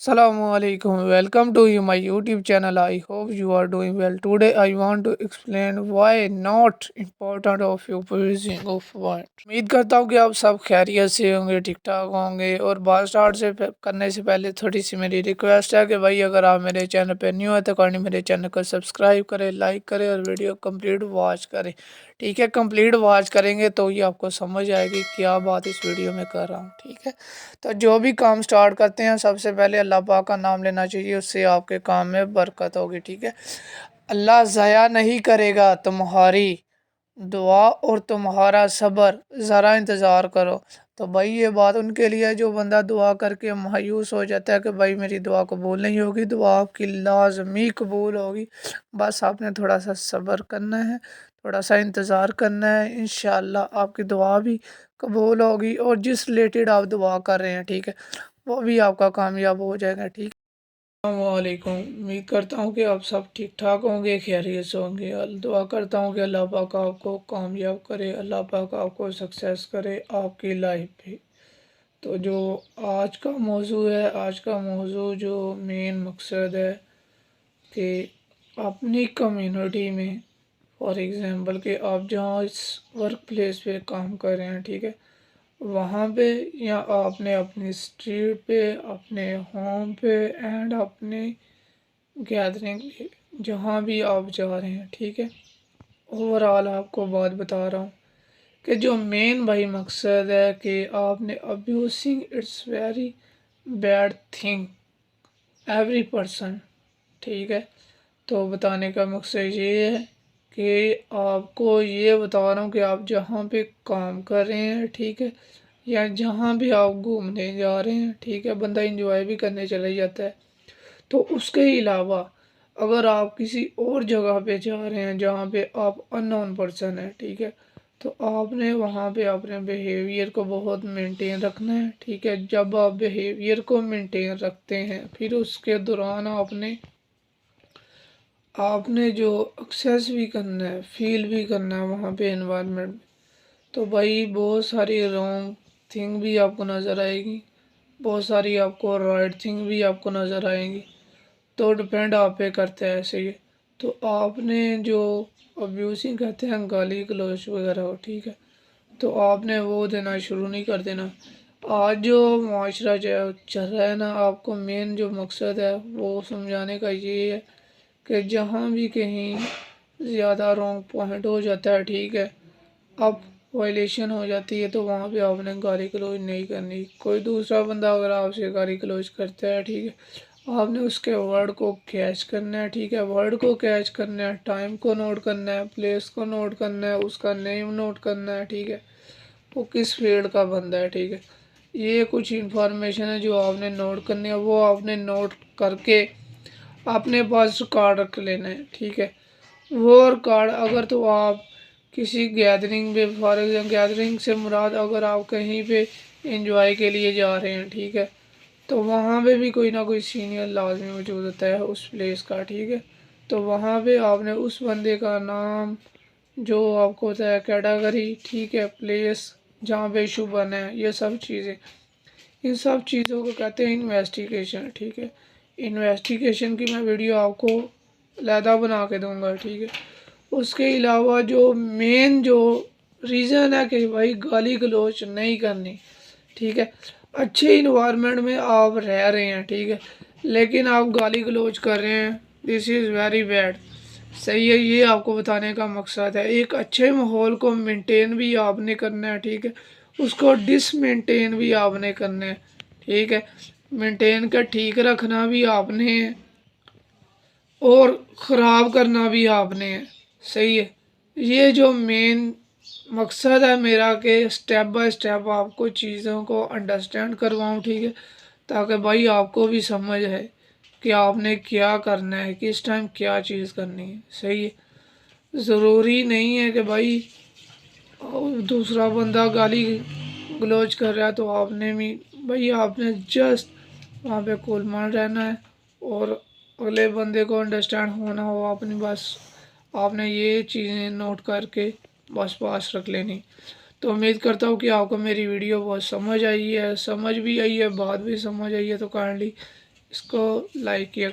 Assalamualaikum. Welcome to my YouTube channel. I hope you are doing well. Today I want to explain why not important of you using of what. उम्मीद करता हूँ कि आप सब खैरियत से होंगे, ठीक ठाक होंगे। और बात स्टार्ट से करने से पहले थोड़ी सी मेरी रिक्वेस्ट है कि भाई अगर आप मेरे चैनल पे न्यू है तो काइंडली मेरे चैनल को सब्सक्राइब करें, लाइक करें और वीडियो कंप्लीट वॉच करें। ठीक है, कंप्लीट वॉच करेंगे तो ही आपको समझ आएगी क्या बात इस वीडियो में कर रहा हूँ। ठीक है, तो जो भी काम स्टार्ट करते हैं सबसे पहले अल्लाह पाक का नाम लेना चाहिए, उससे आपके काम में बरकत होगी। ठीक है, अल्लाह ज़ाया नहीं करेगा तुम्हारी दुआ और तुम्हारा सब्र, ज़रा इंतज़ार करो। तो भाई ये बात उनके लिए है जो बंदा दुआ करके मायूस हो जाता है कि भाई मेरी दुआ कबूल नहीं होगी। दुआ आपकी लाजमी कबूल होगी, बस आपने थोड़ा सा सब्र करना है, थोड़ा सा इंतज़ार करना है। इंशाअल्लाह आपकी दुआ भी कबूल होगी और जिस रिलेटेड आप दुआ कर रहे हैं, ठीक है, वो भी आपका कामयाब हो जाएगा। ठीक है, वालेकुम। उम्मीद करता हूँ कि आप सब ठीक ठाक होंगे, खैरियत से होंगे। दुआ करता हूँ कि अल्लाह पाक आपको कामयाब करे, अल्लाह पाक आपको सक्सेस करे आपकी लाइफ पे। तो जो आज का मौजू है, आज का मौजू जो मेन मकसद है कि अपनी कम्युनिटी में, फॉर एग्ज़ाम्पल कि आप जहाँ इस वर्क प्लेस पे काम कर रहे हैं, ठीक है, वहाँ पे या आपने अपनी स्ट्रीट पे, अपने होम पे एंड अपने गैदरिंग पे, जहाँ भी आप जा रहे हैं, ठीक है, ओवरऑल आपको बात बता रहा हूँ कि जो मेन भाई मकसद है कि आपने abusing it's very bad thing every person. ठीक है, तो बताने का मकसद ये है कि आपको ये बता रहा हूँ कि आप जहाँ पे काम कर रहे हैं, ठीक है, या जहाँ भी आप घूमने जा रहे हैं, ठीक है, बंदा इंजॉय भी करने चले जाता है। तो उसके अलावा अगर आप किसी और जगह पे जा रहे हैं जहाँ पे आप अननोन पर्सन है, ठीक है, तो आपने वहाँ पे अपने बिहेवियर को बहुत मेंटेन रखना है। ठीक है, जब आप बिहेवियर को मेंटेन रखते हैं फिर उसके दौरान आपने जो एक्सेस भी करना है, फील भी करना है वहाँ पे एनवायरनमेंट में, तो भाई बहुत सारी रॉन्ग थिंग भी आपको नज़र आएगी, बहुत सारी आपको राइट थिंग भी आपको नज़र आएंगी। तो डिपेंड आप पे करता है ऐसे ही। तो आपने जो अब्यूसिंग कहते हैं गाली गलौज वगैरह हो, ठीक है, तो आपने वो देना शुरू नहीं कर देना। आज जो माशरा जो चल रहा है ना, आपको मेन जो मकसद है वो समझाने का ये है कि जहाँ भी कहीं ज़्यादा रॉन्ग पॉइंट हो जाता है, ठीक है, अब वायलेशन हो जाती है, तो वहाँ पे आपने गाली गलौज नहीं करनी। कोई दूसरा बंदा अगर आपसे गाली गलौज करता है, ठीक है, आपने उसके वर्ड को कैच करना है। ठीक है, वर्ड को कैच करना है, टाइम को नोट करना है, प्लेस को नोट करना है, उसका नेम नोट करना है। ठीक है, वो किस फील्ड का बंदा है, ठीक है, ये कुछ इन्फॉर्मेशन है जो आपने नोट करनी है। वो आपने नोट करके अपने पास कार्ड रख लेना है। ठीक है, वो और कार्ड अगर तो आप किसी गैदरिंग में, फॉर एग्जाम्पल गैदरिंग से मुराद अगर आप कहीं पे एंजॉय के लिए जा रहे हैं, ठीक है, तो वहाँ पे भी कोई ना कोई सीनियर लाजमी मौजूद होता है उस प्लेस का। ठीक है, तो वहाँ पे आपने उस बंदे का नाम जो आपको होता है, कैटेगरी, ठीक है, प्लेस जहाँ पे इशू बना है, ये सब चीज़ें, इन सब चीज़ों को कहते हैं इन्वेस्टिगेशन। ठीक है, इन्वेस्टिगेशन की मैं वीडियो आपको अलहदा बना के दूंगा। ठीक है, उसके अलावा जो मेन जो रीज़न है कि भाई गाली गलौज नहीं करनी, ठीक है, अच्छे इन्वायरमेंट में आप रह रहे हैं, ठीक है, लेकिन आप गाली गलौज कर रहे हैं, दिस इज़ वेरी बैड। सही है, ये आपको बताने का मकसद है। एक अच्छे माहौल को मेंटेन भी आपने करना है, ठीक है, उसको डिसमेंटेन भी आपने करना है। ठीक है, मेंटेन का ठीक रखना भी आपने है और ख़राब करना भी आपने है। सही है, ये जो मेन मकसद है मेरा कि स्टेप बाय स्टेप आपको चीज़ों को अंडरस्टैंड करवाऊँ। ठीक है, ताकि भाई आपको भी समझ है कि आपने क्या करना है, किस टाइम क्या चीज़ करनी है। सही है, ज़रूरी नहीं है कि भाई दूसरा बंदा गाली गलौज कर रहा है तो आपने भी, भाई आपने जस्ट वहाँ पे कूल रहना है और अगले बंदे को अंडरस्टैंड होना हो, आपने बस आपने ये चीज़ें नोट करके बस पास रख लेनी। तो उम्मीद करता हूँ कि आपको मेरी वीडियो बहुत समझ आई है, समझ भी आई है, बात भी समझ आई है। तो काइंडली इसको लाइक किया